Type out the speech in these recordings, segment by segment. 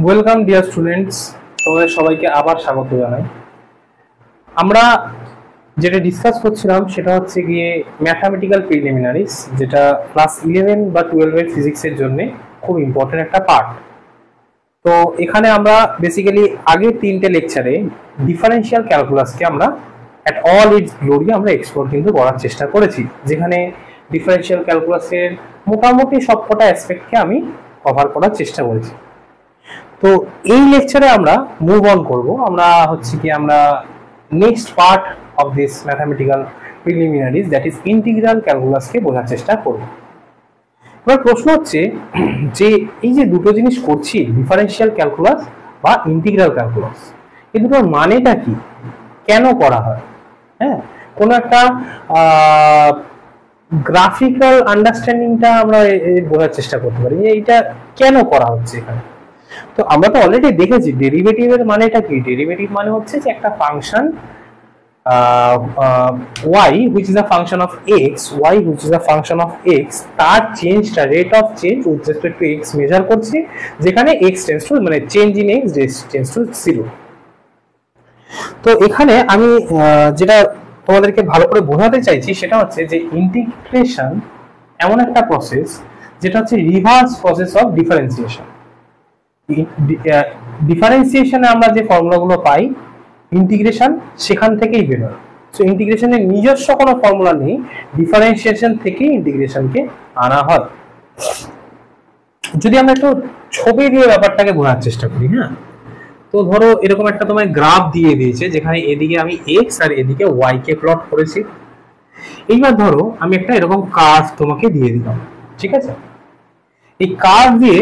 Welcome dear students, তোমাদের সবাইকে আবার স্বাগত জানাই। আমরা যেটা ডিসকাস করছিলাম সেটা হচ্ছে গিয়ে ম্যাথামেটিক্যাল প্রিলিমিনারিজ, যেটা ক্লাস 11 বা 12 এর ফিজিক্সের জন্য খুব ইম্পর্টেন্ট একটা পার্ট। তো এখানে আমরা বেসিক্যালি আগের তিনটে লেকচারে ডিফারেন্সিয়াল ক্যালকুলাসকে আমরা অ্যাট অল ইটস গ্লোরি আমরা এক্সপ্লোর কিন্তু করার চেষ্টা করেছি, যেখানে ডিফারেন্সিয়াল ক্যালকুলাসের মোটামুটি সবকটা অ্যাসপেক্টকে আমি কভার করার চেষ্টা করেছি। তো এই লেকচারে আমরা মুভ অন করব, আমরা হচ্ছে কি আমরা next part of this mathematical preliminaries, that is integral ক্যালকুলাসকে বোঝার চেষ্টা করব। এবার প্রশ্ন হচ্ছে যে এই যে দুটো জিনিস করছি, ডিফারেন্সিয়াল ক্যালকুলাস বা ইন্টিগ্রাল ক্যালকুলাস, এই দুটোর মানেটা কি, কেন করা হয়? হ্যাঁ, কোনো একটা গ্রাফিক্যাল আন্ডারস্ট্যান্ডিংটা আমরা বোঝার চেষ্টা করতে পারি যে এইটা কেন করা হচ্ছে এখানে। তো আমরা তো অলরেডি দেখেছি ডেরিভেটিভের মানেটা কি। ডেরিভেটিভ মানে হচ্ছে যে একটা function y which is a function of x, y which is a function of x, তার চেঞ্জটা, rate of change with respect to x measure করছি, যেখানে x টেন্ডস টু মানে change in x tends to 0। তো এখানে আমি যেটা তোমাদেরকে ভালো করে বোঝাতে চাইছি সেটা হচ্ছে যে ইন্টিগ্রেশন এমন একটা প্রসেস যেটা হচ্ছে রিভার্স প্রসেস অফ ডিফারেন্সিয়েশন। ডিফারেন্সিয়েশনে আমরা যে ফর্মুলাগুলো পাই, ইন্টিগ্রেশন সেখান থেকেই বেরোয়। সো ইন্টিগ্রেশনের নিজস্ব কোনো ফর্মুলা নেই, ডিফারেন্সিয়েশন থেকেই ইন্টিগ্রেশনকে আনা হয়। যদি আমরা একটু ছবি দিয়ে ব্যাপারটাকে বোঝার চেষ্টা করি, হ্যাঁ, তো ধরো এরকম একটা তোমার গ্রাফ দিয়ে দিয়েছে, যেখানে এদিকে আমি এক্স আর এদিকে ওয়াই কে প্লট করেছি। এইবার ধরো আমি একটা এরকম কার্ভ তোমাকে দিয়ে দিলাম, ঠিক আছে? এই কার্ভ দিয়ে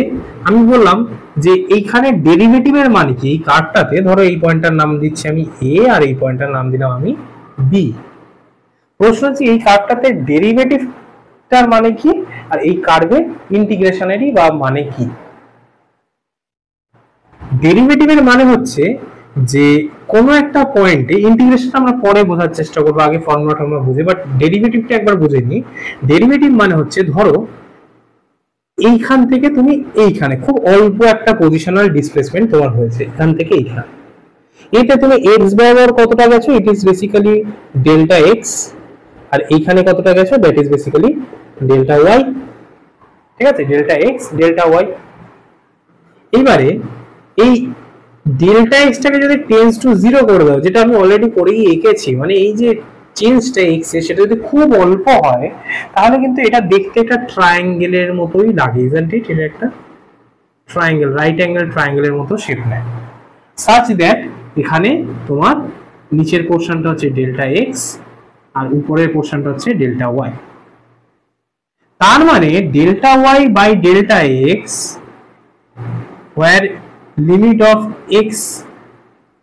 আমি বললাম যে এইখানে ডেরিভেটিভের মানে কি, এই কার্ভটাতে ধরো এই পয়েন্টটার নাম দিচ্ছি আমি এ আর এই পয়েন্টটার নাম দিলাম আমি বি। প্রশ্ন হচ্ছে এই কার্ভটাতে ডেরিভেটিভটার মানে কি আর এই কার্ভের ইন্টিগ্রেশনেরই বা মানে কি। ডেরিভেটিভের মানে হচ্ছে যে কোনো একটা পয়েন্টে, ইন্টিগ্রেশন আমরা পরে বোঝার চেষ্টা করবো, আগে ফর্মুলাটা আমরা বুঝি, বাট ডেরিভেটিভটা একবার বুঝে নিই। ডেরিভেটিভ মানে হচ্ছে ধরো এইখান থেকে তুমি এইখানে খুব অল্প একটা পজিশনাল ডিসপ্লেসমেন্ট তোমার হয়েছে, এখান থেকে এইখানে, এতে তুমি এক্স বরাবর কতটা গেছো, it is basically delta x, আর এইখানে কতটা গেছো, that is basically delta y. ঠিক আছে, ডেল্টা এক্স ডেল্টা ওয়াই। এইবারে এই ডেল্টা এক্সটাকে যদি টেন্স টু 0 করে দাও, যেটা আমি অলরেডি করেই এঁকেছি, মানে এই যে চেঞ্জটা এক্স এর সেটা যদি খুব অল্প হয় তাহলে কিন্তু এটা দেখতে একটা ট্রায়াঙ্গেলের মতোই লাগে, ইজন্ট ইট? এটা একটা ট্রায়াঙ্গেল, রাইট অ্যাঙ্গেল ট্রায়াঙ্গেলের মতো শেপ নেয়, সাচ দ্যাট এখানে তোমার নিচের পোর্শনটা হচ্ছে ডেল্টা এক্স আর উপরের পোর্শনটা হচ্ছে ডেল্টা ওয়াই। তার মানে delta y by delta x or limit of x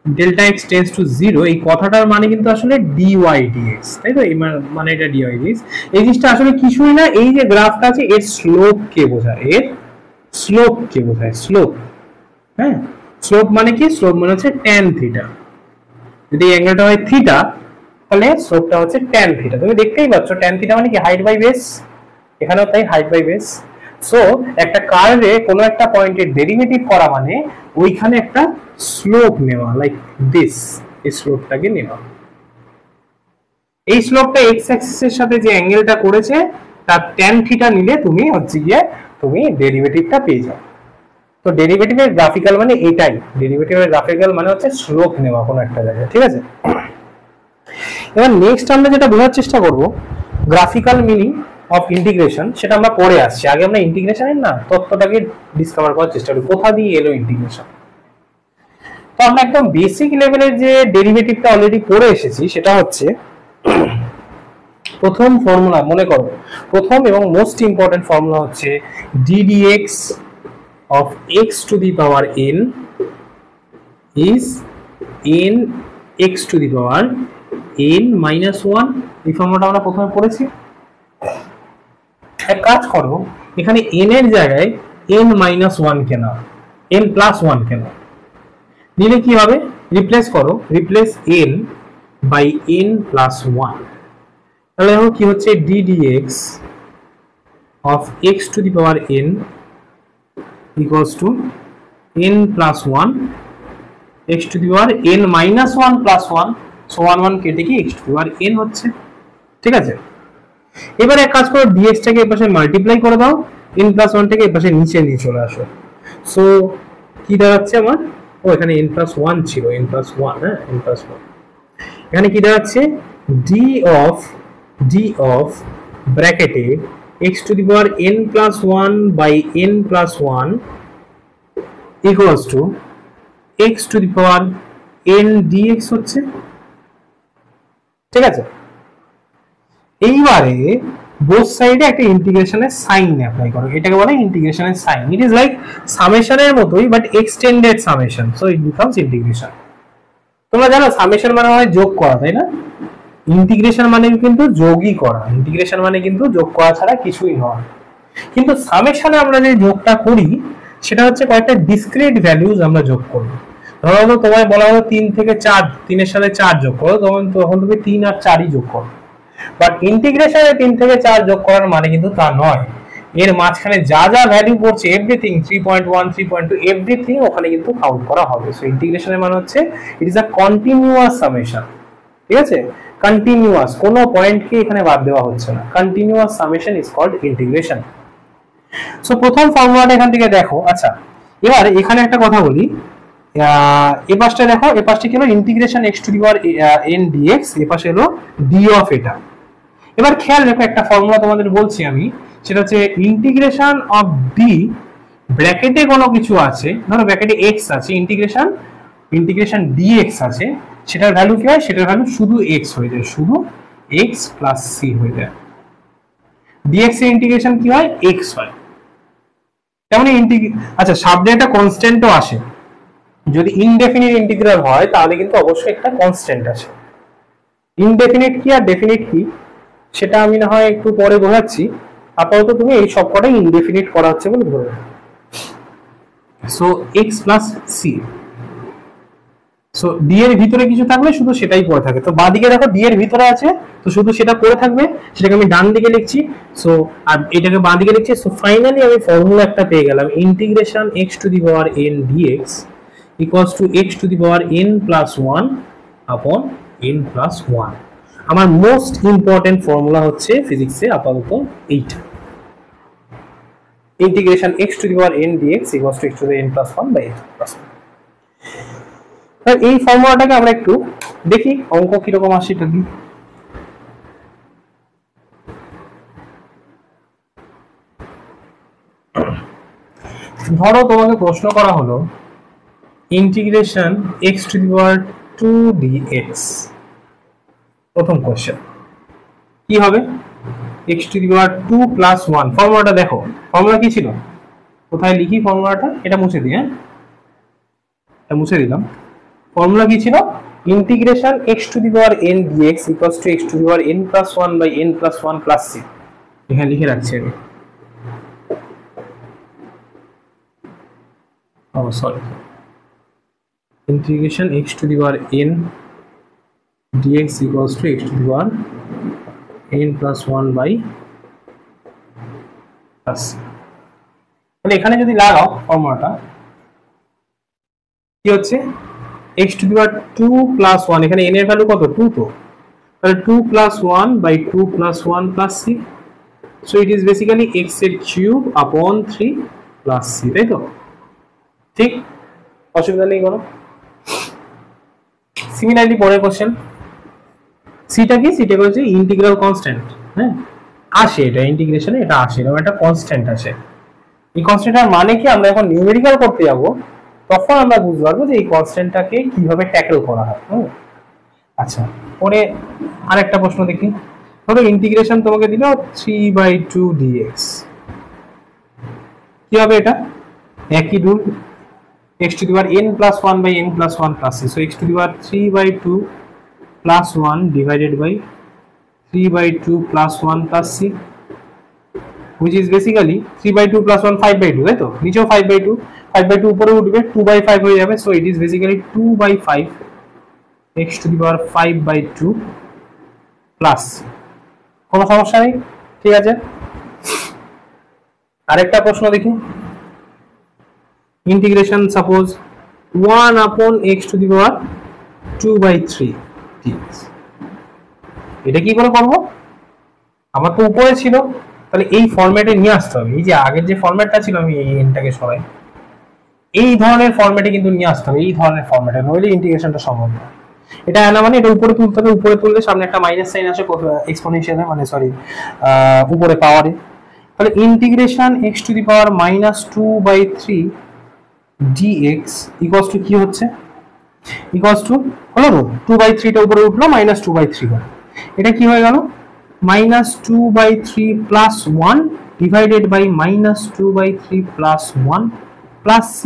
delta x tends to 0, এই কথাটার মানে কিন্তু আসলে ডিওয়াই ডিএক্স, তাই তো? এই মানে এটা ডিওয়াই ডিএক্স। এই জিনিসটা আসলে কিছুই না, এই যে গ্রাফটা আছে এর স্লোপ কে বোঝায়, এর স্লোপ কে বোঝায়, স্লোপ। হ্যাঁ, স্লোপ মানে কি? স্লোপ মানে হচ্ছে ট্যান থিটা। যদি এই অ্যাঙ্গেলটা হয় থিটা তাহলে স্লোপটা হচ্ছে ট্যান থিটা। তুমি দেখতেই পাচ্ছ ট্যান থিটা মানে কি? হাইট বাই বেস, এখানেও তাই হাইট বাই বেস। সো একটা কার্ভে কোনো একটা পয়েন্টের ডেরিভেটিভ করা মানে ওইখানে একটা স্লোপ নেওয়া, লাইক দিস, এই স্লোপটাকে নেওয়া। এই স্লোপটা এক্স অ্যাক্সিসের সাথে যে অ্যাঙ্গেলটা করেছে তার ট্যান থিটা নিলে তুমি হচ্ছে গিয়ে তুমি ডেরিভেটিভটা পেয়ে যাও। তো ডেরিভেটিভের গ্রাফিক্যাল মানে এটাই, ডেরিভেটিভের গ্রাফিক্যাল মানে হচ্ছে স্লোপ নেওয়া কোনো একটা জায়গায়, ঠিক আছে? এবার নেক্সট আমরা যেটা বোঝার চেষ্টা করব গ্রাফিক্যাল মিনিং অফ ইন্টিগ্রেশন, সেটা আমরা পরে আসছি। আগে আমরা ইন্টিগ্রেশনের না তত্ত্বটাকে ডিসকভার করার চেষ্টা করি, কোথা দিয়ে এলো ইন্টিগ্রেশন। তো আমরা একদম বেসিক লেভেলের যে ডেরিভেটিভটা অলরেডি পড়ে এসেছি, সেটা হচ্ছে প্রথম ফর্মুলা, মনে করো প্রথম এবং মোস্ট ইম্পর্টেন্ট ফর্মুলা হচ্ছে ddx of x to the power n is n x to the power n minus 1। এই ফর্মুলাটা আমরা প্রথমে পড়েছি। এক কাজ করো, এখানে n এর জায়গায় n minus 1 কে নাও, n plus 1 কে নাও, নিলে কি হবে? রিপ্লেস করো, replace n by n plus 1, তাহলে দেখো কি হচ্ছে, ddx of x to the power n equals to n plus 1 x to the power n minus 1 plus 1, so 1 1 কেটে কি x to the power n হচ্ছে। ঠিক আছে, এবারে এক কাজ করো, dx টাকে এই পাশে মাল্টিপ্লাই করে দাও, n plus 1 টাকে এই পাশে নিচে নিয়ে চলে আসো। সো কি দাঁড়াচ্ছে আমার, ও এখানে n plus 1 ছিল, n plus 1, হ্যাঁ n plus 1, এখানে কি দাঁড়াচ্ছে d of ব্র্যাকেটে x to the power n plus 1 by n plus 1 equals to x to the power n dx হচ্ছে। ঠিক আছে, এইবারে বোথ সাইডে একটা ইন্টিগ্রেশনের সাইন অ্যাপ্লাই করো, এটাকে বলে ইন্টিগ্রেশনের সাইন। ইট ইজ লাইক সামেশনের মতোই but extended summation, so it becomes integration. তোমরা জানো সামেশন মানে হয় যোগ করা, তাই না? ইন্টিগ্রেশন মানে কিন্তু যোগই করা, ইন্টিগ্রেশন মানে কিন্তু যোগ করা ছাড়া কিছুই নয়। কিন্তু সামেশনে আমরা যে যোগটা করি সেটা হচ্ছে কয়েকটা ডিসক্রিট ভ্যালুজ আমরা যোগ করব। ধরো তোমায় বলা হলো 3 থেকে 4, 3 এর সাথে 4 যোগ করো, তখন তুমি 3 আর 4ই যোগ করো। বাট ইন্টিগ্রেশনে 3 থেকে 4 যোগ করার মানে কিন্তু তা নয়, এর মাঝখানে যা যা ভ্যালু পড়ছে এভরিথিং 3.1 3.2 এভরিথিং ওখানে কিন্তু কাউন্ট করা হবে। সো ইন্টিগ্রেশনের মানে হচ্ছে it is a continuous summation. ঠিক আছে, কন্টিনিউয়াস, কোনো পয়েন্টকে এখানে বাদ দেওয়া হচ্ছে না। Continuous summation is called integration. So প্রথম ফর্মুলাটা এখান থেকে দেখো। আচ্ছা, এবার এখানে একটা কথা বলি, এই পাশটা দেখো, এই পাশটা কি হলো integration x to the power n dx, এই পাশে হলো d অফ এটা। এবার খেয়াল রেখো, একটা ফর্মুলা তোমাদের বলছি আমি, সেটা হচ্ছে ইন্টিগ্রেশন অফ d ব্র্যাকেটে কোনো কিছু আছে, ধরো ব্র্যাকেটে x আছে, ইন্টিগ্রেশন dx আছে, সেটার ভ্যালু কি হয়, সেটার ভ্যালু শুধু x হয়ে যায়, শুধু x প্লাস c হয়ে যায়। dx এর ইন্টিগ্রেশন কি হয়, x হয়। তেমনি আচ্ছা, সামনে একটা কনস্ট্যান্টও আসে, যদি ইনডেফিনিট ইন্টিগ্রাল হয় তাহলে কিন্তু অবশ্যই একটা কনস্ট্যান্ট আসে। ইনডেফিনিট কি আর ডেফিনিট কি সেটা আমি না হয় একটু পরে বোঝাচ্ছি, আপাতত তুমি এই সবকটাই ইনডেফিনিট করা হচ্ছে বলে ধরে নাও। So x plus c, so d এর ভিতরে কিছু থাকলে শুধু সেটাই পড়ে থাকে। তো বাঁদিকে দেখো d এর ভিতরে আছে, তো শুধু সেটা পড়ে থাকবে, সেটাকে আমি ডান দিকে লিখছি, সো আর এটাকে বাঁ দিকে লিখছি। সো ফাইনালি আমি ফর্মুলা একটা পেয়ে গেলাম, integration x to the power n dx equals to x to the power n plus 1 upon n plus 1। আমার মোস্ট ইম্পর্টেন্ট ফর্মুলা হচ্ছে ফিজিক্সে আপাতত এইটা, integration x to the power n dx equals to x to the n plus 1 by n plus 1। আর এই ফর্মুলাটাকে আমরা একটু দেখি অঙ্ক কিরকম আসে এটা দিয়ে। ধরো তোমাকে প্রশ্ন করা হলো integration x to the power 2 dx, প্রথম কোশ্চেন কি হবে, x to the power 2 plus 1। ফর্মুলাটা দেখো, ফর্মুলা কি ছিল, কোথায় লিখি ফর্মুলাটা, এটা মুছে দিই, হ্যাঁ এটা মুছে দিলাম। ফর্মুলা কি ছিল, integration x to the power n dx equals to x to the power n plus 1 by n plus 1 plus c। এখানে লিখে রাখছি আমি, oh sorry, integration x to the power n dx equals to x to the power n plus 1 by plus c। তাহলে এখানে যদি লাগাও ফর্মুলাটা কি হচ্ছে, x to the power 2 plus 1, এখানে n এর ভ্যালু কত, 2, তো তাহলে 2 plus 1 by 2 plus 1 plus c, so it is basically x এর কিউব upon 3 plus c, তাই তো? ঠিক, অসুবিধা নেই কোনো। সিমিলারলি পরের কোশ্চেন, সিটা কি, সিটা হচ্ছে ইন্টিগ্রাল কনস্ট্যান্ট, হ্যাঁ আসে এটা ইন্টিগ্রেশনে, এটা আসে এরকম একটা কনস্ট্যান্ট আসে। এই কনস্ট্যান্টটার মানে কি, আমরা যখন নিউমেরিক্যাল করতে যাব তখন আমরা বুঝতে পারবো যে এই কনস্ট্যান্টটাকে কিভাবে ট্যাকেল করা হয়। আচ্ছা, পরে আরেকটা প্রশ্ন দেখি, ধরো ইন্টিগ্রেশন তোমাকে দিল 3/2 dx, কি হবে এটা, একই rule, x to the power n plus 1 by n plus 1 plus c, so x to the power 3/2 plus 1 divided by 3/2 plus 1 plus c, which is basically 3/2 plus 1 5/2, তাই তো, নিচেও 5/2, 5/2 উপরে উঠবে 2/5 হয়ে যাবে, so it is basically 2/5 x to the power 5/2 plus, কোনো সমস্যা নেই, ঠিক আছে। আরেকটা প্রশ্ন দেখি, ইন্টিগ্রেশন সাপোজ 1/x⁴ dx। এটা কি করে করবো? আমার তো উপরে ছিল, তাহলে এই ফরম্যাটে নিয়ে আসতে হবে। এই যে আগের যে ফরম্যাটটা ছিল, আমি এই এনটাকে সরাই, এই ধরনের ফরম্যাটে কিন্তু নিয়ে আসতে হবে, এই ধরনের ফরম্যাটে, নইলে ইন্টিগ্রেশনটা সম্ভব না। এটা না মানে এটা উপরে তুলতে হবে, উপরে তুললে সামনে একটা মাইনাস সাইন আসে এক্সপোনেনশিয়ালে, মানে সরি উপরে পাওয়ারে। তাহলে integration x⁻²/3 dx equals to কি হচ্ছে, ইকুয়ালস টু হলো তো 2/3 টা উপরে উঠলো, -2/3 হলো। এটা কি হয়ে গেল, -2/3 plus 1 divided by -2/3 plus 1 plus c,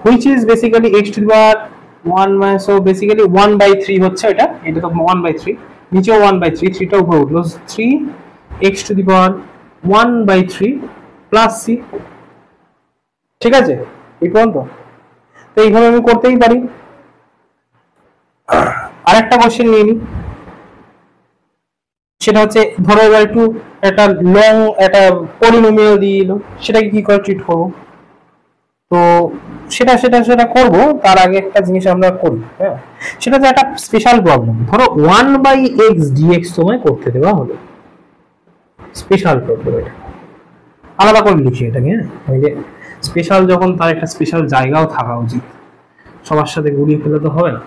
which is basically x⁻1, so basically 1/3 হচ্ছে এটা, এটা তো 1/3, নিচেও 1/3, 3 টা উপরে উঠলো, 3x⁻1/3 প্লাস c। ঠিক আছে, এই পর্যন্ত তো এইভাবে আমি করতেই পারি। আরেকটা কোশ্চেন নিয়ে নিই, সেটা হচ্ছে ধরো এবার একটু একটা লং একটা পলিনোমিয়াল দিয়ে দিল, সেটাকে কি করে ট্রিট করবো? তো সেটা সেটা সেটা করব, তার আগে একটা জিনিস আমরা করি, হ্যাঁ, সেটা হচ্ছে একটা স্পেশাল প্রবলেম। ধরো 1/x dx তোমায় করতে দেওয়া হলো, স্পেশাল প্রবলেম। এটা আলাদা করে লিখি এটাকে, হ্যাঁ, ওই যে স্পেশাল যখন, তার একটা স্পেশাল জায়গাও থাকা উচিত, সবার সাথে গুলিয়ে ফেলে তো হবে না।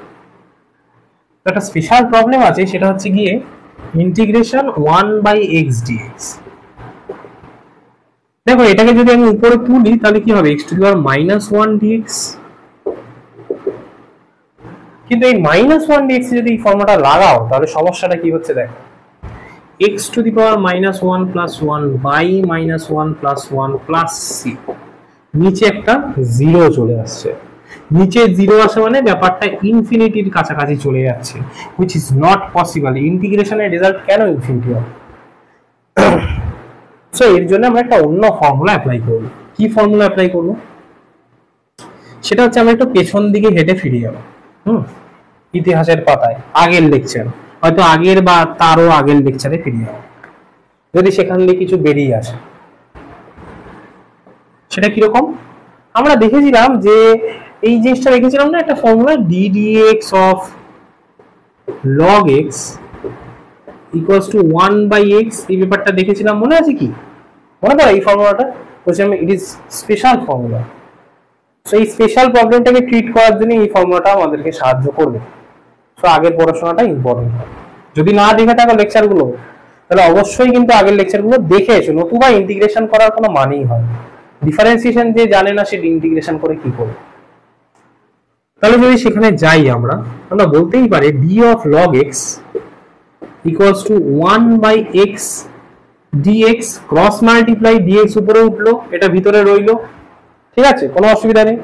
একটা স্পেশাল প্রবলেম আছে, সেটা হচ্ছে গিয়ে ইন্টিগ্রেশন 1/x dx। দেখো এটাকে যদি আমি উপরে তুলি তাহলে কি হবে, x⁻−1 dx। কিন্তু এই -1 dx যদি এই ফর্মুলাটা লাগাও তাহলে সমস্যাটা কি হচ্ছে দেখো, x⁻−1 plus 1 by -1 plus 1 plus c, নিচে একটা জিরো চলে আসছে। নিচে জিরো আসে মানে ব্যাপারটা ইনফিনিটির কাছাকাছি চলে যাচ্ছে, which is not possible। ইন্টিগ্রেশনের রেজাল্ট কেন ইনফিনিটি হবে? সো এর জন্য আমরা একটা অন্য ফর্মুলা অ্যাপ্লাই করব। কি ফর্মুলা অ্যাপ্লাই করব? সেটা হচ্ছে আমরা একটু পেছন দিকে হেঁটে ফিরে যাব, ইতিহাসের পাতায়, আগের লেকচার, হয়তো আগের বা তারও আগের লেকচারে ফিরে যাব, যদি সেখান দিয়ে কিছু বেরিয়ে আসে। সেটা কিরকম? আমরা দেখেছিলাম যে এই জিনিসটা দেখেছিলাম না, একটা formula ddx of log x equals to 1/x, এই ব্যাপারটা দেখেছিলাম, মনে আছে কি? মনে পড়ে এই ফর্মুলাটা? বলছি আমি, it is special formula. So এই স্পেশাল প্রবলেমটাকে ট্রিট করার জন্য এই ফর্মুলাটা আমাদেরকে সাহায্য করবে। সো আগের পড়াশোনাটা ইম্পর্টেন্ট। যদি না দেখে থাকো লেকচারগুলো, তাহলে অবশ্যই কিন্তু আগের লেকচারগুলো দেখে এসো, নতুবা ইন্টিগ্রেশন করার কোনো মানেই হয় না। ডিফারেন্সিয়েশন যে জানে না সে ইন্টিগ্রেশন করে কি করবে? তাহলে যদি সেখানে যাই আমরা বলতেই পারি d of log x equals to 1/x dx, cross multiply dx উপরে উঠলো, এটা ভিতরে রইলো, ঠিক আছে, কোনো অসুবিধা নেই।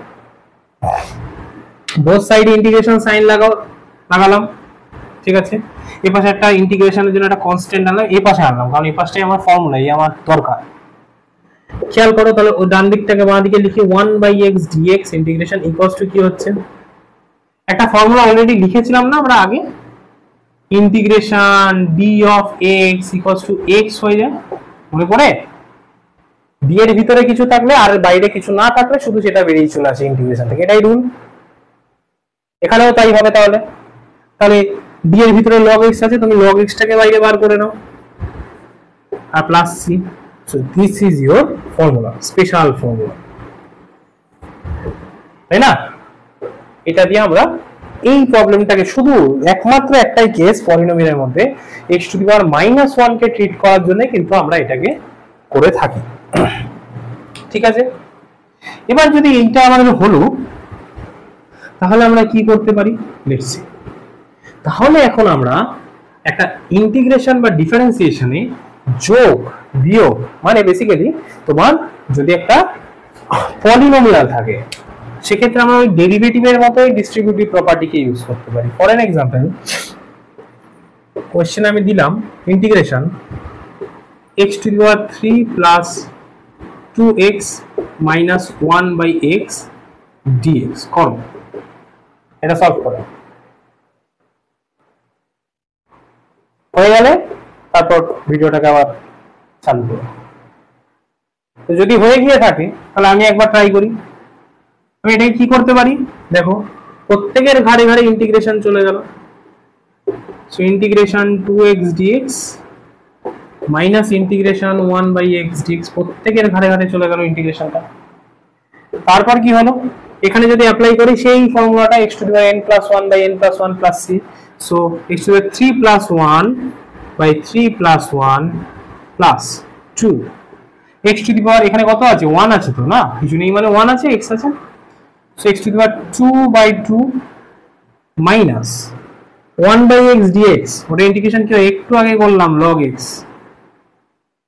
বোথ সাইডে ইন্টিগ্রেশন সাইন লাগালাম, ঠিক আছে। এই পাশে একটা ইন্টিগ্রেশনের জন্য একটা কনস্ট্যান্ট আনলাম, এই পাশে আনলাম, কারণ এই পাশটাই আমার ফর্মুলা, এই আমার দরকার। খেয়াল করো তাহলে ওই ডান দিকটাকে বাঁ দিকে লিখি, 1/x dx integration equals to কি হচ্ছে, একটা ফর্মুলা অলরেডি লিখেছিলাম না আমরা আগে, integration d of x equals to x হয়ে যায়, মনে পড়ে? d এর ভিতরে কিছু থাকলে আর বাইরে কিছু না থাকলে শুধু সেটা বেরিয়ে চলে আসে ইন্টিগ্রেশন থেকে, এটাই রুল। এখানেও তাই হবে। তাহলে তাহলে d এর ভিতরে log x আছে, তুমি log x টাকে বাইরে বার করে নাও, আর plus c। So this is your formula, special formula, তাই না? এটা দিয়ে আমরা এই প্রবলেমটাকে, শুধু একমাত্র একটাই কেস পলিনোমিয়ালের মধ্যে x⁻−1 কে ট্রিট করার জন্য কিন্তু আমরা এটাকে করে থাকি, ঠিক আছে। এবার যদি এইটা আমাদের হলো, তাহলে আমরা কি করতে পারি লেটস সি। তাহলে এখন আমরা একটা ইন্টিগ্রেশন বা ডিফারেন্সিয়েশনে যোগ বিয়োগ, মানে বেসিক্যালি তোমার যদি একটা পলিনোমিয়াল থাকে, সেক্ষেত্রে আমরা ওই ডেরিভেটিভের মতোই ডিস্ট্রিবিউটিভ প্রপার্টিকে ইউজ করতে পারি। ফর এন এক্সাম্পল, কোশ্চেন আমি দিলাম integration x⁻³ plus 2x minus 1/x dx করো, এটা সলভ করো, হয়ে গেলে তারপর ভিডিওটাকে আবার চালু করো। তো যদি হয়ে গিয়ে থাকে তাহলে আমি একবার ট্রাই করি। আমি এটাকে কি করতে পারি, দেখো প্রত্যেকের ঘাড়ে ঘাড়ে ইন্টিগ্রেশন চলে গেল। So integration 2x dx minus integration 1/x dx, প্রত্যেকের ঘাড়ে ঘাড়ে চলে গেল ইন্টিগ্রেশনটা। তারপর কি হলো, এখানে যদি অ্যাপ্লাই করি সেই ফর্মুলাটা x to the power n plus 1 by n plus 1 plus c, so x to the power 3 plus 1 by 3 plus 1 plus 2, x to the power এখানে কত আছে 1 আছে তো না, কিছু নেই মানে 1 আছে, x আছে, so x to the power 2 by 2 minus 1 by x dx, ওটা ইন্টিগ্রেশন কি একটু আগে করলাম log x,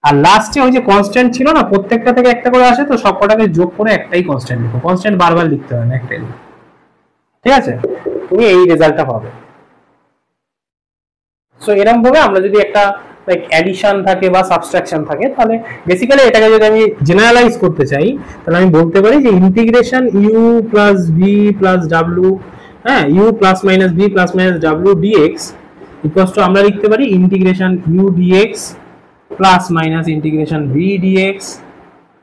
আর লাস্টে ওই যে কনস্ট্যান্ট ছিল না প্রত্যেকটা থেকে একটা করে আসে, তো সবকটাকে যোগ করে একটাই কনস্ট্যান্ট লিখো, কনস্ট্যান্ট বারবার লিখতে হয় না, একটাই লিখো, ঠিক আছে, তুমি এই রেজাল্টটা পাবে। সো এরকম ভাবে আমরা যদি একটা লাইক অ্যাডিশন থাকে বা সাবট্রাকশন থাকে, তাহলে বেসিক্যালি এটাকে যদি আমি জেনারেলাইজ করতে চাই তাহলে আমি বলতে পারি যে integration u plus v plus w, হ্যাঁ u plus minus v plus minus w dx equals to আমরা লিখতে পারি integration u dx plus minus integration v dx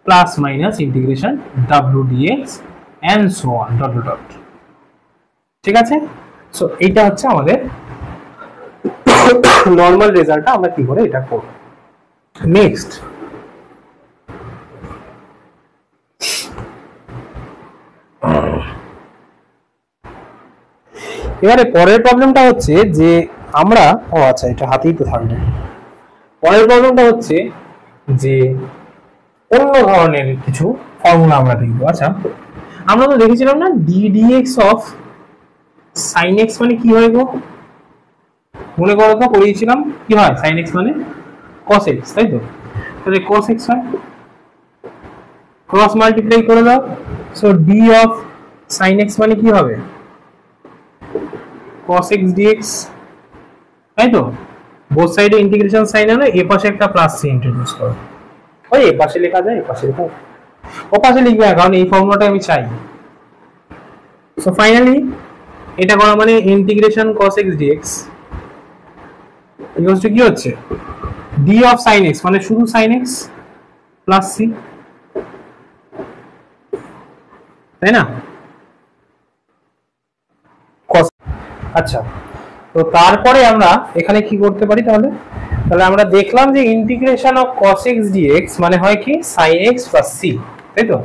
plus minus integration w dx and so on dot dot, ঠিক আছে। So এইটা হচ্ছে আমাদের normal রেজাল্টটা, আমরা কি করে এটা করব। নেক্সট এবারে পরের প্রবলেমটা হচ্ছে যে আমরা আচ্ছা এটা হাতেই তো থাকবে। পরের প্রবলেমটা হচ্ছে যে অন্য ধরনের কিছু ফর্মুলা আমরা দেখব। আচ্ছা আমরা তো দেখেছিলাম না d dx of sin x মানে কি হয় গো, মনে করো তো পড়িয়েছিলাম কি হয় sin x মানে cos x, তাই তো, তাহলে cos x হয়, ক্রস মাল্টিপ্লাই করে দাও, so d of sin x মানে কি হবে cos x dx, তাই তো, বোথ সাইডে ইন্টিগ্রেশন সাইন হলো, এ পাশে একটা প্লাস সি ইন্ট্রোডিউস করো, ওই এ পাশে লেখা যায়, এ পাশে লেখা, ও পাশে লিখবে না কারণ এই ফর্মুলাটা আমি চাই। সো ফাইনালি এটা করা মানে integration cos x dx equals to কি হচ্ছে d অফ sin x মানে শুধু sin x প্লাস c, তাই না। আচ্ছা তো তারপরে আমরা এখানে কি করতে পারি, তাহলে আমরা দেখলাম যে integration of cos x dx মানে হয় কি sin x প্লাস c, তাই তো।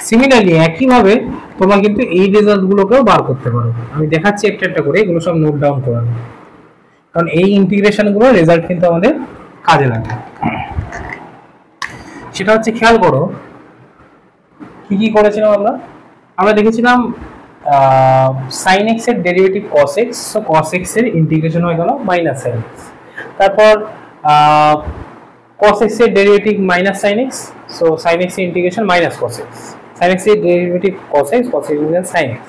সিমিলারলি একই ভাবে তোমরা কিন্তু এই রেজাল্ট গুলোকেও বার করতে পারো, আমি দেখাচ্ছি একটা একটা করে, এগুলো সব নোট ডাউন করে নাও কারণ এই ইন্টিগ্রেশন গুলো রেজাল্ট কিন্তু আমাদের কাজে লাগে। সেটা হচ্ছে খেয়াল করো কি কি করেছিলাম আমরা দেখেছিলাম sin x এর derivative cos x, so cos x এর ইন্টিগ্রেশন হয়ে গেল মাইনাস sin x, তারপর cos x এর derivative minus sin x, so sin x এর integration minus cos x, sin x এর derivative cos x, cos x integration sin x,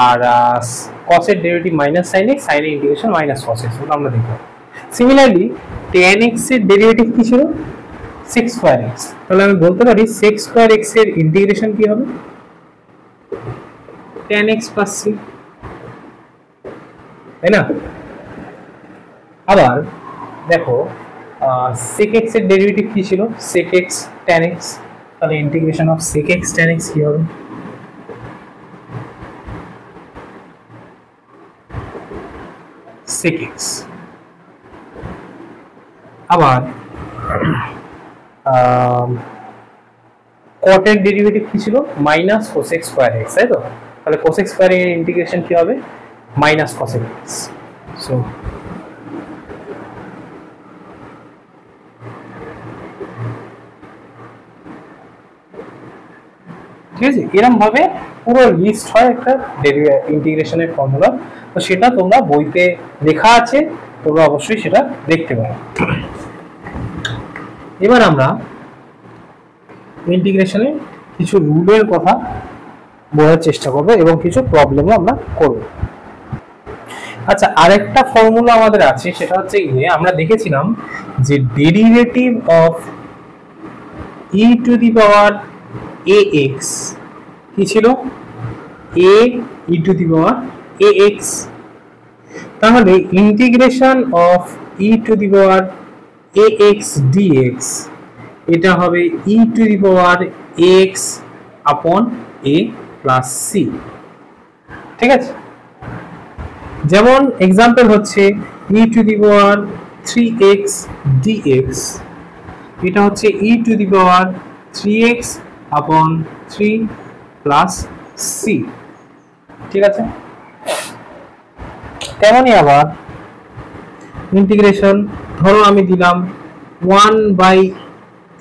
আর cos এর derivative minus sin x, sin এর integration minus cos x, ওটা আমরা দেখলাম। Similarly tan x এর derivative কি ছিল sec স্কয়ার x, তাহলে আমি বলতে পারি sec স্কয়ার x এর ইন্টিগ্রেশন কি হবে tan x plus c, তাই না। আবার দেখো sec x এর ডেরিভেটিভ কি ছিল sec x tan x, তাহলে integration of sec x tan x কি হবে sec x। আবার cot এর ডেরিভেটিভ কি ছিল মাইনাস cosec স্কয়ার x, তাই তো, তাহলে cosec স্কয়ার এর ইন্টিগ্রেশন কি হবে মাইনাস cosec x। সো ঠিক আছে, এরকম ভাবে পুরো লিস্ট হয় একটা ইন্টিগ্রেশনের ফর্মুলা, তো সেটা তোমরা বইতে লেখা আছে, তোমরা অবশ্যই সেটা দেখতে পারো। এবার আমরা ইন্টিগ্রেশনে কিছু রুলের কথা বোঝার চেষ্টা করব এবং কিছু প্রবলেমও আমরা করব। আচ্ছা আরেকটা ফর্মুলা আমাদের আছে, সেটা হচ্ছে আমরা দেখেছিলাম যে derivative of e two the power ax কি ছিল a e two the power ax, তাহলে integration of e two the power ax dx এটা হবে ই টু দি পাওয়ার এক্স আপন এ প্লাস সি। ঠিক আছে, যেমন এক্সাম্পল হচ্ছে ই to the power 3x dx, এটা হচ্ছে ই টু দি পাওয়ার 3x আপন 3 প্লাস সি। ঠিক আছে, তেমনই আবার ইন্টিগ্রেশন, ধরো আমি দিলাম 1 by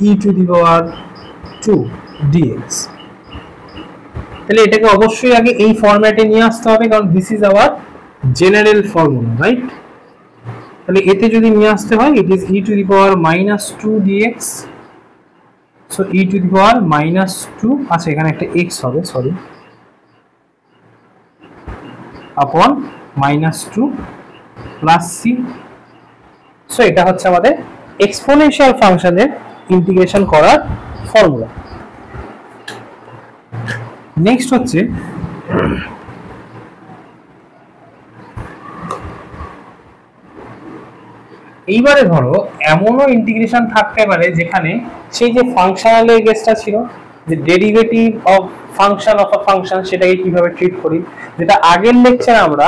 e to the power 2 dx, তাহলে এটাকে অবশ্যই আগে এই ফরম্যাটে নিয়ে আসতে হবে, কারণ this is our general formula, right? তাহলে এতে যদি নিয়ে আসতে হয়, it is e to the power -2 dx, so e to the power -2, আচ্ছা এখানে একটা x হবে, সরি, আপন -2 প্লাস সি। সো এটা হচ্ছে আমাদের এক্সপোনেনশিয়াল ফাংশনের ইন্টিগ্রেশন করার ফর্মুলা। নেক্সট হচ্ছে এইবারে ধরো এমনও ইন্টিগ্রেশন থাকতে পারে যেখানে সেই যে ফাংশনালের কেসটা ছিল, যে derivative of function of a function, সেটাকে কিভাবে ট্রিট করি, যেটা আগের লেকচারে আমরা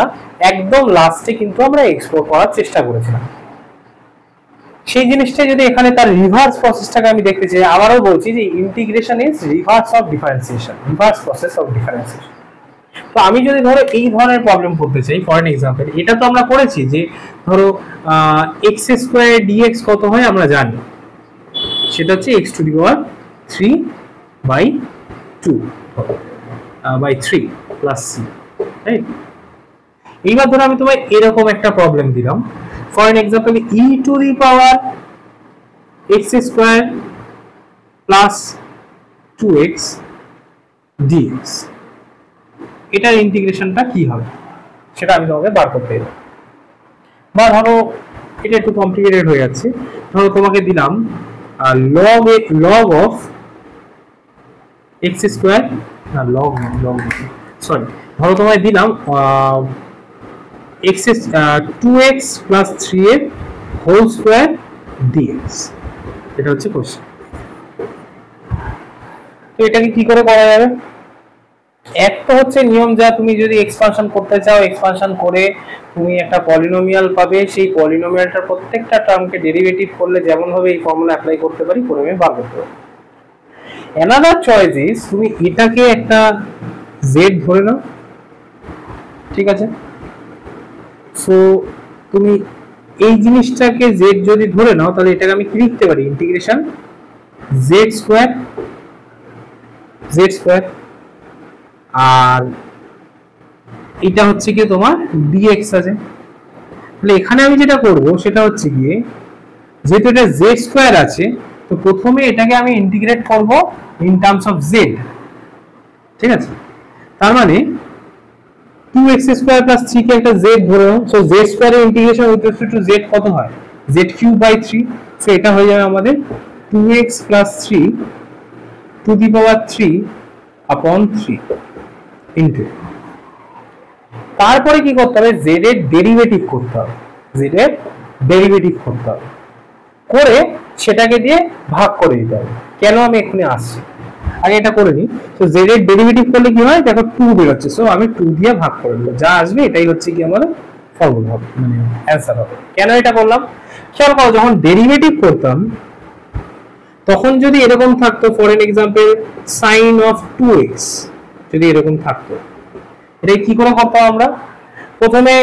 একদম লাস্টে কিন্তু আমরা এক্সপ্লোর করার চেষ্টা করেছিলাম, সেই জিনিসটা যদি এখানে তার রিভার্স প্রসেসটাকে আমি দেখতে চাই, আবারও বলছি যে integration is reverse of differentiation, reverse process of differentiation. তো আমি যদি ধরো এই ধরনের প্রবলেম করতে চাই, ফর এন এক্সাম্পল, এটা তো আমরা করেছি যে ধরো এক্স স্কোয়ার ডিএক্স কত হয় আমরা জানি, সেটা হচ্ছে x to the power 3 by 2 by 3 plus c, right? এইবার ধরো আমি তোমায় এরকম একটা প্রবলেম দিলাম, for an example e to the power x square plus 2x dx, এটার ইন্টিগ্রেশনটা কি হবে সেটা আমি তোমাকে বার করতে দেব। বা ধরো এটা একটু কমপ্লিকেটেড হয়ে যাচ্ছে, ধরো তোমাকে দিলাম log of x square, log sorry, ধরো তোমায় দিলাম x 2x plus 3 whole square dx, এটা হচ্ছে কোশ্চেন। তো এটাকে কি করে করা যাবে? একটা হচ্ছে নিয়ম, যা তুমি যদি এক্সপানশন করতে চাও, এক্সপানশন করে তুমি একটা পলিনোমিয়াল পাবে, সেই পলিনোমিয়ালটার প্রত্যেকটা টার্মকে ডেরিভেটিভ করলে যেমন ভাবে এই ফর্মুলা অ্যাপ্লাই করতে পারি, করে আমি বার করতে পারি। অ্যানাদার চয়েস ইজ তুমি এটাকে একটা z ধরে নাও, ঠিক আছে? সো তুমি এই জিনিসটাকে z যদি ধরে নাও, তাহলে এটাকে আমি কি লিখতে পারি? ইন্টিগ্রেশন z স্কয়ার, আর এটা হচ্ছে কি তোমার dx আছে। তাহলে এখানে আমি যেটা করব সেটা হচ্ছে গিয়ে, যেহেতু এটা z স্কয়ার আছে, তো প্রথমে এটাকে আমি ইন্টিগ্রেট করব ইন টার্মস অফ z, ঠিক আছে? তার মানে 2x স্কয়ার প্লাস 3 কে একটা z ধরে নাও, সো z স্কয়ারের integration with respect to z কত হয়? z কিউব বাই 3, সো এটা হয়ে যাবে আমাদের 2x plus 3 two the power 3 আপন 3 ইনটু, তারপরে কি করতে হবে? z এর ডেরিভেটিভ করতে হবে, করে সেটাকে দিয়ে ভাগ করে দিতে হবে। কেন আমি এখানে আসছি, আগে এটা করে নিই। তো z এর ডেরিভেটিভ করলে কি হয়? দেখো 2 বের হচ্ছে, সো আমি 2 দিয়ে ভাগ করে দেব, যা আসবে এটাই হচ্ছে কি আমার ফর্মুলা হবে, মানে অ্যানসার হবে। কেন এটা করলাম খেয়াল করো, যখন ডেরিভেটিভ করতাম তখন যদি এরকম থাকতো, for an example sin of 2x যদি এরকম থাকতো, এটা কি করে করতাম? আমরা প্রথমে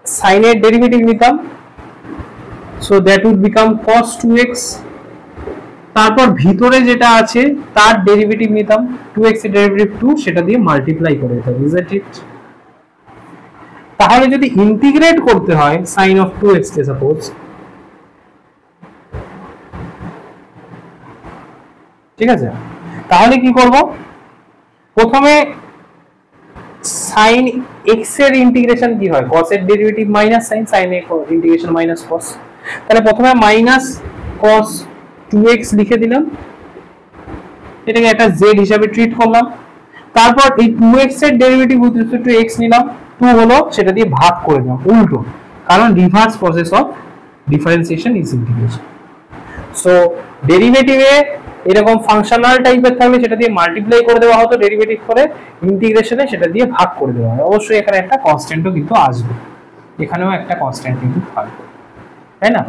sin এর ডেরিভেটিভ নিতাম, so that would become cos 2x, তারপর ভিতরে যেটা আছে তার ডেরিভেটিভ নিতাম, 2x এর ডেরিভেটিভ 2, সেটা দিয়ে মাল্টিপ্লাই করে দিতাম, ইজ ইট ইট? তাহলে যদি ইন্টিগ্রেট করতে হয় sin of 2x K, suppose, ঠিক আছে, তাহলে কি করব? প্রথমে sin x এর ইন্টিগ্রেশন কি হয়? cos এর ডেরিভেটিভ মাইনাস sin, sin এর ইন্টিগ্রেশন মাইনাস cos, তাহলে প্রথমে মাইনাস cos 2x লিখে দিলাম, এটাকে একটা z হিসাবে ট্রিট করলাম, তারপর এই 2x এর derivative with respect to x নিলাম, 2 হলো, সেটা দিয়ে ভাগ করে দিলাম উল্টো, কারণ reverse process of differentiation is integration. So ডেরিভেটিভে এরকম ফাংশনাল টাইপের থাকলে সেটা দিয়ে মাল্টিপ্লাই করে দেওয়া হতো ডেরিভেটিভ করে, ইন্টিগ্রেশনে সেটা দিয়ে ভাগ করে দেওয়া হয়। অবশ্যই এখানে একটা কনস্ট্যান্টও কিন্তু আসবে, এখানেও একটা কনস্ট্যান্ট কিন্তু থাকবে, তাই না?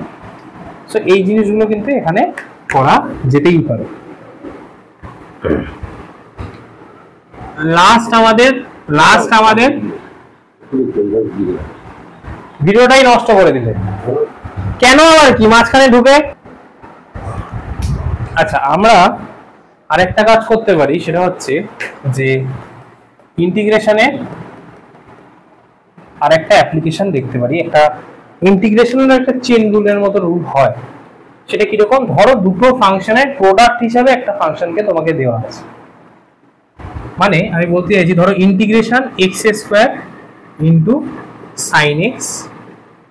সো এই জিনিসগুলো কিন্তু এখানে করা যেতেই পারে। লাস্ট আমাদের ভিডিওটাই নষ্ট করে দিলে কেন আর কি মাঝখানে ঢুকে? আচ্ছা, আমরা আরেকটা কাজ করতে পারি, সেটা হচ্ছে যে ইন্টিগ্রেশনে আরেকটা অ্যাপ্লিকেশন দেখতে পারি। একটা ইন্টিগ্রেশনের একটা চেইন রুলের মতো রুল হয়, সেটা কিরকম? ধরো দুটো ফাংশনের প্রোডাক্ট হিসাবে একটা ফাংশনকে তোমাকে দেওয়া আছে, মানে আমি বলতে চাইছি ধরো integration x square into sine x,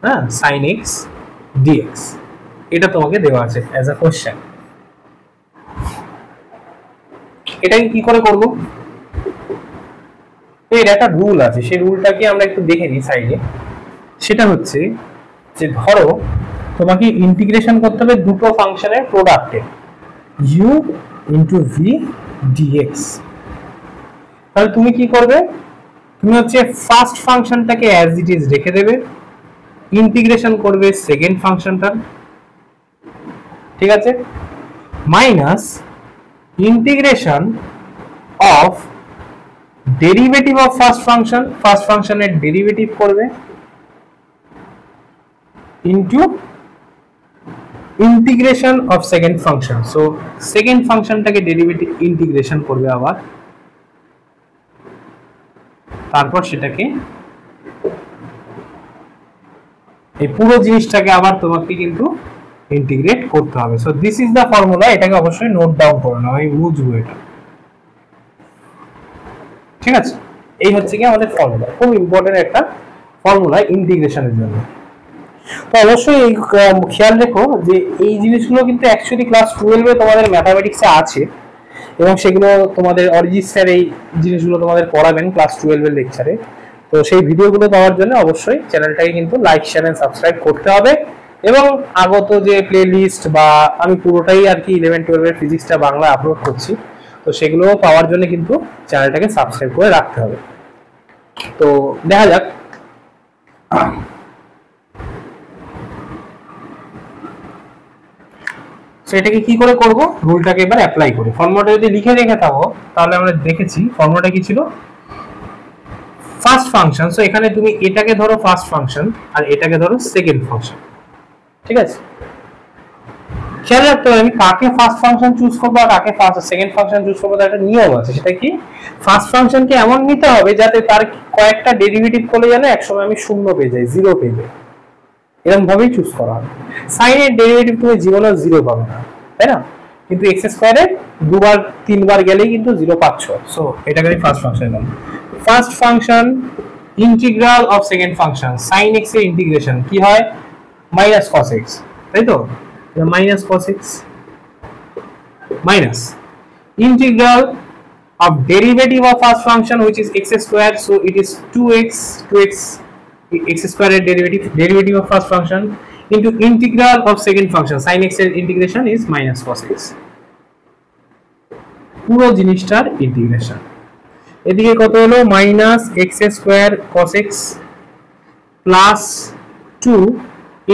হ্যাঁ, সাইন এক্স ডিএক্স, এটা তোমাকে দেওয়া আছে অ্যাজ আ কোশ্চেন। এটাকে কি করে করব? এর একটা রুল আছে, সেই রুলটাকে আমরা একটু দেখে নিই সাইডে। সেটা হচ্ছে যে ধরো তোমাকে ইন্টিগ্রেশন করতে হবে দুটো ফাংশনের প্রোডাক্টে, u ইন্টু ভি ডিএক্স। তাহলে তুমি কি করবে? তুমি হচ্ছে ফার্স্ট ফাংশনটাকে অ্যাজ ইট ইজ রেখে দেবে, ইন্টিগ্রেশন করবে সেকেন্ড ফাংশনটার, ঠিক আছে, minus integration of derivative of first ফাংশনের ডেরিভেটিভ করবে into integration of second function. So second ফাংশনটাকে ডেরিভেটিভ ইন্টিগ্রেশন করবে আবার, তারপর সেটাকে এই পুরো জিনিসটাকে আবার তোমাকে কিন্তু ইন্টিগ্রেট করতে হবে। So this is the formula. এটাকে অবশ্যই নোট ডাউন করে নাও, আমি বুঝবো এটা, ঠিক আছে? এই হচ্ছে কি আমাদের ফর্মুলা, খুব ইম্পর্টেন্ট একটা ফর্মুলা ইন্টিগ্রেশনের জন্য। তো অবশ্যই এই খেয়াল রেখো যে এই জিনিসগুলো কিন্তু অ্যাকচুয়ালি ক্লাস 12 এ তোমাদের ম্যাথামেটিক্সে আছে, এবং সেগুলো তোমাদের অরিজিৎ স্যার এই জিনিসগুলো তোমাদের পড়াবেন ক্লাস 12 এর লেকচারে। তো সেই ভিডিওগুলো পাওয়ার জন্য অবশ্যই চ্যানেলটাকে কিন্তু লাইক শেয়ার এন্ড সাবস্ক্রাইব করতে হবে, এবং আগত যে প্লে লিস্ট বা আমি পুরোটাই আর কি 11-12 এর ফিজিক্সটা বাংলা আপলোড করছি, তো সেগুলো পাওয়ার জন্য কিন্তু চ্যানেলটাকে সাবস্ক্রাইব করে রাখতে হবে। তো দেখা যাক সেটাকে কি করে করব, রুলটাকে এবার অ্যাপ্লাই করি। ফর্মুলাটা যদি লিখে রেখে থাকো তাহলে আমরা দেখেছি ফর্মুলাটা কি ছিল, ফার্স্ট ফাংশন। সো এখানে তুমি এটাকে ধরো ফার্স্ট ফাংশন আর এটাকে ধরো সেকেন্ড ফাংশন, ঠিক আছে? খেয়াল রাখতে হবে আমি কাকে ফার্স্ট ফাংশন চুজ করবো আর কাকে সেকেন্ড ফাংশন চুজ করবো, তার একটা নিয়ম আছে। সেটা কি, ফার্স্ট ফাংশনকে এমন নিতে হবে যাতে তার কয়েকটা ডেরিভেটিভ করলে যেন একসময় আমি শূন্য পেয়ে যাই, জিরো পেয়ে যাই, এরকম ভাবেই চুজ করা হবে। সাইনের ডেরিভেটিভ তুমি জীবনে জিরো পাবে না, তাই না? কিন্তু এক্স স্কোয়ারে দুবার তিনবার গেলেই কিন্তু জিরো পাচ্ছ। সো এটাকে আমি ফার্স্ট ফাংশন বলবো। First function integral of second function, sine x এর ইন্টিগ্রেশন কি হয়, মাইনাস কস এক্স, তাই তো? Minus cos x minus integral of derivative of first function which is x square, so it is 2x x square derivative of first function into integral of second function sin x এর integration is minus cos x, পুরো জিনিসটার integration. এদিকে কত হলো, minus x square cos x plus 2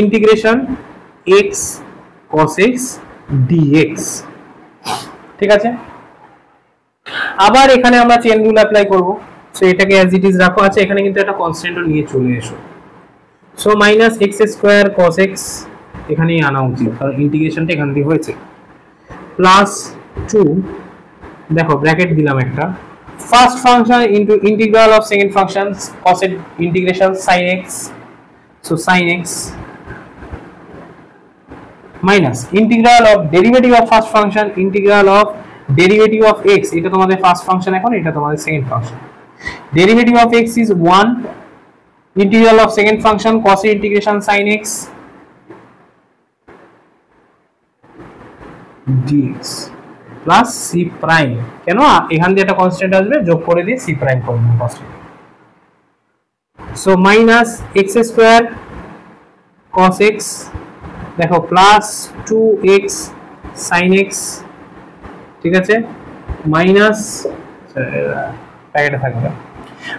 integration x cos x dx, ঠিক আছে? আবার এখানে আমরা চেইন রুল অ্যাপ্লাই করব। সো এটাকে অ্যাজ ইট ইজ রাখো। আছে এখানে কিন্তু একটা কনস্ট্যান্টও নিয়ে চলে এসো। So minus x square cos x এখানেই আনা উচিত, কারণ ইন্টিগ্রেশনটা এখান থেকে হয়েছে, প্লাস 2, দেখো ব্র্যাকেট দিলাম একটা, first function into integral of second function cos এর integration sin x, so sin x minus integral of derivative of first function integral of derivative of x, এটা তোমাদের ফার্স্ট ফাংশন, এখন এটা তোমাদের second function. Derivative of x is 1, integral of second function cos এর integration sin x dx plus c prime, কেন এখান দিয়ে একটা কনস্ট্যান্ট আসবে, যোগ করে দিয়ে c প্রাইম করব constant. So minus x square cos x, দেখো প্লাস 2x sin x, ঠিক আছে, মাইনাস প্যাকেটে থাকবে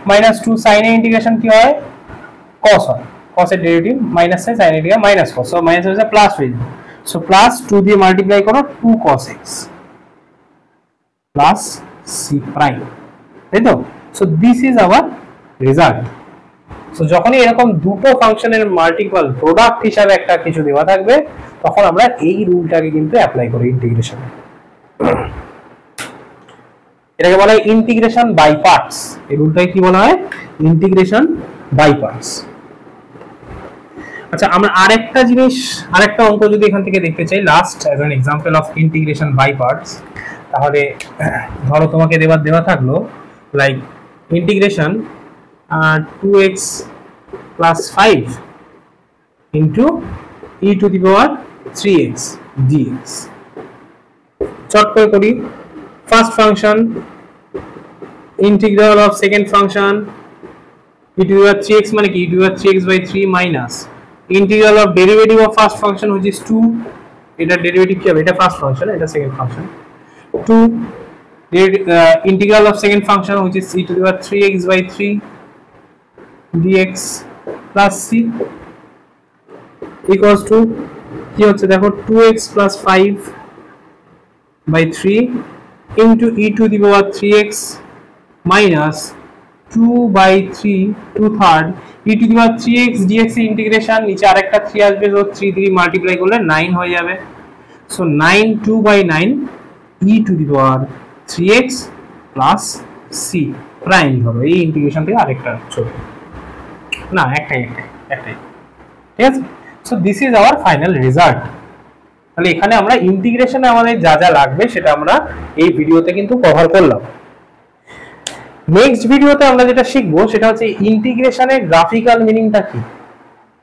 -2 sin a ইন্টিগ্রেশন কি হয় cos হয়, cos এর ডেরিভেটিভ মাইনাস sin sin এর মাইনাস cos, সো মাইনাস হচ্ছে প্লাস হয়ে যাবে, সো প্লাস 2 দিয়ে মাল্টিপ্লাই করো 2 cos x plus c prime, তাই তো। So this is our result. So যখনই এরকম দুটো ফাংশনের মাল্টিপল প্রোডাক্ট হিসাবে একটা কিছু দেওয়া থাকবে তখন আমরা এই রুলটাকে কিন্তু অ্যাপ্লাই করি ইন্টিগ্রেশনে। এটাকে বলা হয় ইন্টিগ্রেশন বাই পার্টস। এই রুলটাকে কি বলা হয়? Integration by parts. আচ্ছা, আমরা আরেকটা জিনিস, আরেকটা অঙ্ক যদি এখান থেকে দেখতে চাই last as an example of integration by parts, তাহলে ধরো তোমাকে দেওয়া থাকলো like integration 2x plus 5 into e to the power 3x dx। চট করে করি। First function integral of second function e to the power 3x মানে কি e to the power 3x by 3 minus integral of derivative of first function which is 2, এটা derivative কি হবে? এটা first function, এটা second function, 2 integral of second function which is e to the power 3x by 3 dx plus c equals to কি হচ্ছে দেখো 2x plus 5 by 3 into e to the power 3x minus 2 by 3 2/3 e to the power 3x dx integration, নিচে আরেকটা 3 আসবে, তো 3 3 multiply করলে 9 হয়ে যাবে, so 9 2 by 9 e to the power 3x plus c prime হবে। এই ইন্টিগ্রেশন থেকে আরেকটা ছোট না, একটাই, ঠিক আছে। So this is hour final result. তাহলে এখানে আমরা ইন্টিগ্রেশনে আমাদের যা যা লাগবে সেটা আমরা এই ভিডিওতে কিন্তু কভার করলাম। নেক্সট ভিডিওতে আমরা যেটা শিখবো সেটা হচ্ছে ইন্টিগ্রেশনের গ্রাফিক্যাল মিনিংটা কি,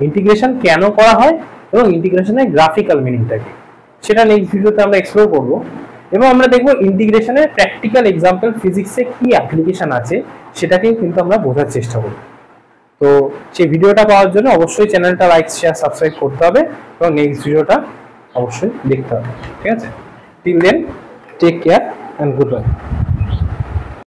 ইন্টিগ্রেশন কেন করা হয় এবং ইন্টিগ্রেশনের গ্রাফিক্যাল মিনিংটা কি, সেটা নেক্সট ভিডিওতে আমরা এক্সপ্লোর করব। এবং আমরা দেখবো ইন্টিগ্রেশনের প্র্যাকটিক্যাল এক্সাম্পল ফিজিক্সে কি অ্যাপ্লিকেশন আছে সেটাকেও কিন্তু আমরা বোঝার চেষ্টা করব। তো সেই ভিডিওটা পাওয়ার জন্য অবশ্যই চ্যানেলটা লাইক শেয়ার সাবস্ক্রাইব করতে হবে এবং নেক্সট ভিডিওটা অবশ্যই দেখতে হবে, ঠিক আছে। Till then take care and good by.